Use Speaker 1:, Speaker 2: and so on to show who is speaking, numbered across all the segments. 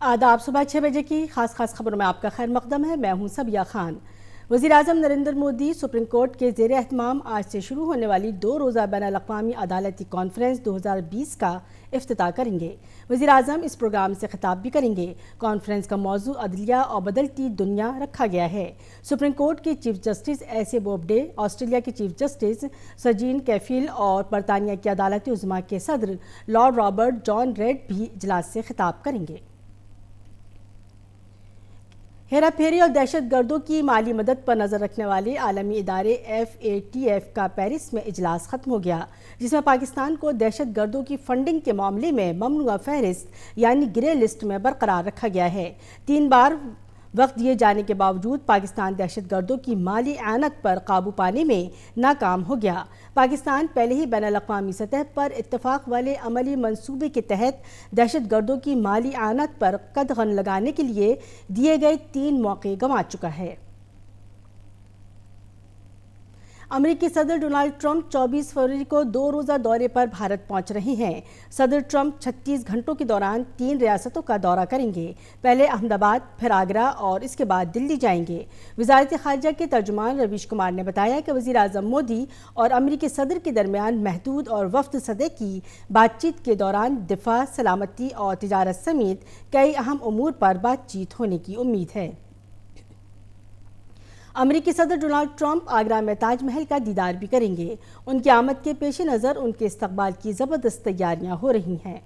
Speaker 1: आदाब। सुबह 6 बजे की खास खबरों में आपका खैर मकदम है। मैं हूं सबिया खान। वज़ीर आज़म नरेंद्र मोदी सुप्रीम कोर्ट के ज़ेर एहतमाम आज से शुरू होने वाली 2 रोज़ा बैनुल-अक़वामी अदालती कॉन्फ्रेंस 2020 का इफ्तिताह करेंगे। वज़ीर आज़म इस प्रोग्राम से खिताब भी करेंगे। कॉन्फ्रेंस का मौजू अदलिया और बदलती दुनिया रखा गया है। सुप्रीम कोर्ट के chief justice S A Bobde, Australia के चीफ जस्टिस सजीन कैफिल और बरतानिया की अदालत उज़्मा के सदर लॉर्ड रॉबर्ट जॉन रेड भी इजलास से खिताब करेंगे। हेरा फेरी और दहशत गर्दों की माली मदद पर नज़र रखने वाले आलमी इदारे FATF का पेरिस में इजलास खत्म हो गया, जिसमें पाकिस्तान को दहशत गर्दों की फंडिंग के मामले में ममनुआ फहरिस्त यानी ग्रे लिस्ट में बरकरार रखा गया है। 3 बार वक्त दिए जाने के बावजूद पाकिस्तान दहशत गर्दों की माली आनत पर काबू पाने में नाकाम हो गया। पाकिस्तान पहले ही बैनुल-अक़वामी सतह पर इत्तफाक वाले अमली मंसूबे के तहत दहशत गर्दों की माली आनत पर कदगन लगाने के लिए दिए गए 3 मौके गंवा चुका है। अमेरिकी सदर डोनाल्ड ट्रंप 24 फरवरी को 2 रोज़ा दौरे पर भारत पहुंच रहे हैं। सदर ट्रंप 36 घंटों के दौरान 3 रियासतों का दौरा करेंगे। पहले अहमदाबाद, फिर आगरा और इसके बाद दिल्ली जाएंगे। वज़ारत ख़ारिजा के तर्जुमान रवीश कुमार ने बताया कि वज़ीर आज़म मोदी और अमेरिकी सदर के दरमियान महदूद और वफ़द सतह की बातचीत के दौरान दिफा, सलामती और तिजारत समेत कई अहम उमूर पर बातचीत होने की उम्मीद है। अमेरिकी सदर डोनाल्ड ट्रंप आगरा में ताजमहल का दीदार भी करेंगे। उनकी आमद के पेश नज़र उनके इस्तकबाल की ज़बरदस्त तैयारियां हो रही हैं।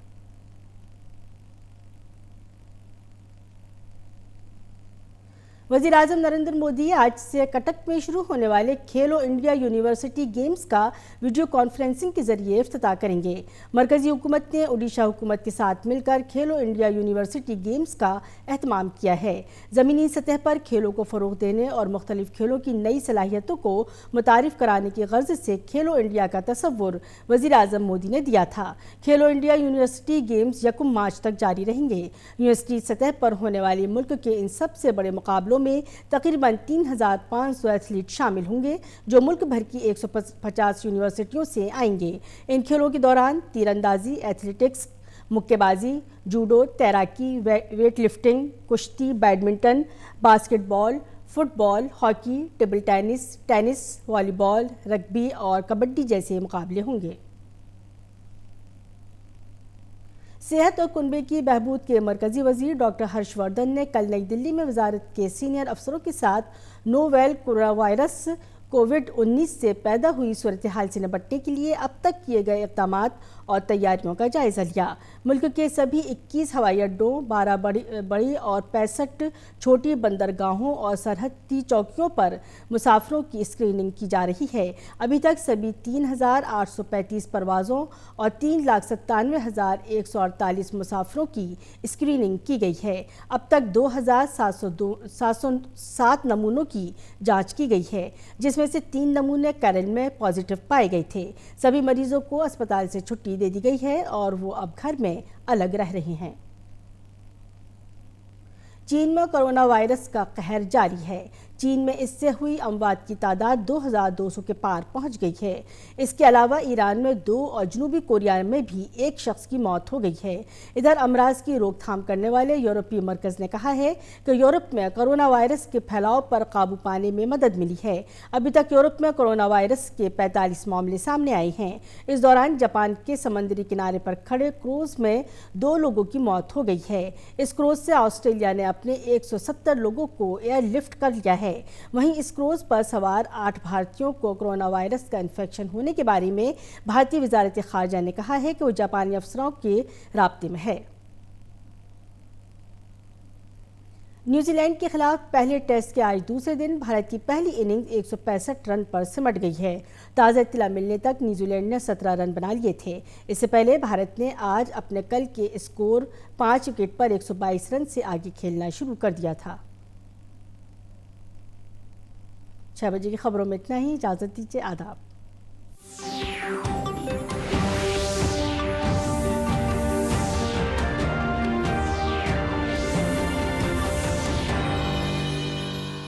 Speaker 1: वज़ीर आज़म नरेंद्र मोदी आज से कटक में शुरू होने वाले खेलो इंडिया यूनिवर्सिटी गेम्स का वीडियो कॉन्फ्रेंसिंग के जरिए इफ्तिताह करेंगे। मरकज़ी हुकूमत ने ओडिशा हुकूमत के साथ मिलकर खेलो इंडिया यूनिवर्सिटी गेम्स का एहतमाम किया है। ज़मीनी सतह पर खेलों को फ़रोग़ देने और मुख्तलिफ खेलों की नई सलाहियतों को मुतारिफ़ कराने की गर्ज से खेलो इंडिया का तसव्वुर वज़ीर आज़म मोदी ने दिया था। खेलो इंडिया यूनिवर्सिटी गेम्स 1 मार्च तक जारी रहेंगे। यूनिवर्सिटी सतह पर होने वाले मुल्क के इन सबसे बड़े मुकाबलों में तकरीबन 3500 एथलीट शामिल होंगे, जो मुल्क भर की 150 यूनिवर्सिटियों से आएंगे। इन खेलों के दौरान तीरंदाजी, एथलेटिक्स, मुक्केबाजी, जूडो, तैराकी, वेट लिफ्टिंग, कुश्ती, badminton, basketball, football, hockey, table tennis, volleyball, rugby और कबड्डी जैसे मुकाबले होंगे। सेहत और कुनबे की बहबूद के मरकज़ी वज़ीर डॉक्टर हर्षवर्धन ने कल नई दिल्ली में वजारत के सीनियर अफसरों के साथ नोवेल कोरोना वायरस कोविड-19 से पैदा हुई सूरत हाल से निपटने के लिए अब तक किए गए इक़दामात और तैयारियों का जायज़ा लिया। मुल्क के सभी 21 हवाई अड्डों, 12 बड़ी और 65 छोटी बंदरगाहों और सरहदी चौकियों पर मुसाफिरों की स्क्रीनिंग की जा रही है। अभी तक सभी 3,835 परवाज़ों और 3,97,148 मुसाफिरों की स्क्रीनिंग की गई है। अब तक 2,707 नमूनों की जाँच की गई है, जिसमें से 3 नमूने केरल में पॉजिटिव पाए गए थे। सभी मरीजों को अस्पताल से छुट्टी दे दी गई है और वो अब घर में अलग रह रहे हैं। चीन में कोरोना वायरस का कहर जारी है। चीन में इससे हुई अमवात की तादाद 2200 के पार पहुंच गई है। इसके अलावा ईरान में 2 और जनूबी कोरिया में भी 1 शख्स की मौत हो गई है। इधर अमराज की रोकथाम करने वाले यूरोपीय मरकज़ ने कहा है कि यूरोप में कोरोना वायरस के फैलाव पर काबू पाने में मदद मिली है। अभी तक यूरोप में कोरोना वायरस के 45 मामले सामने आए हैं। इस दौरान जापान के समुद्री किनारे पर खड़े क्रूज़ में 2 लोगों की मौत हो गई है। इस क्रूज़ से ऑस्ट्रेलिया ने अपने 170 लोगों को एयरलिफ्ट कर लिया है। वहीं इस क्रूज पर सवार 8 भारतीयों को कोरोना वायरस का इन्फेक्शन होने के बारे में भारतीय वज़ारत ख़ारिजा ने कहा है कि वो जापानी अफसरों के राब्ते में है। न्यूजीलैंड के खिलाफ पहले टेस्ट के आज दूसरे दिन भारत की पहली इनिंग्स 165 रन पर सिमट गई है। ताज़ा इत्तला मिलने तक न्यूजीलैंड ने 17 रन बना लिए थे। इससे पहले भारत ने आज अपने कल के स्कोर 5 विकेट पर 122 रन से आगे खेलना शुरू कर दिया था। 6 बजे की खबरों में इतना ही। इजाज़त दीजिए। आदाब।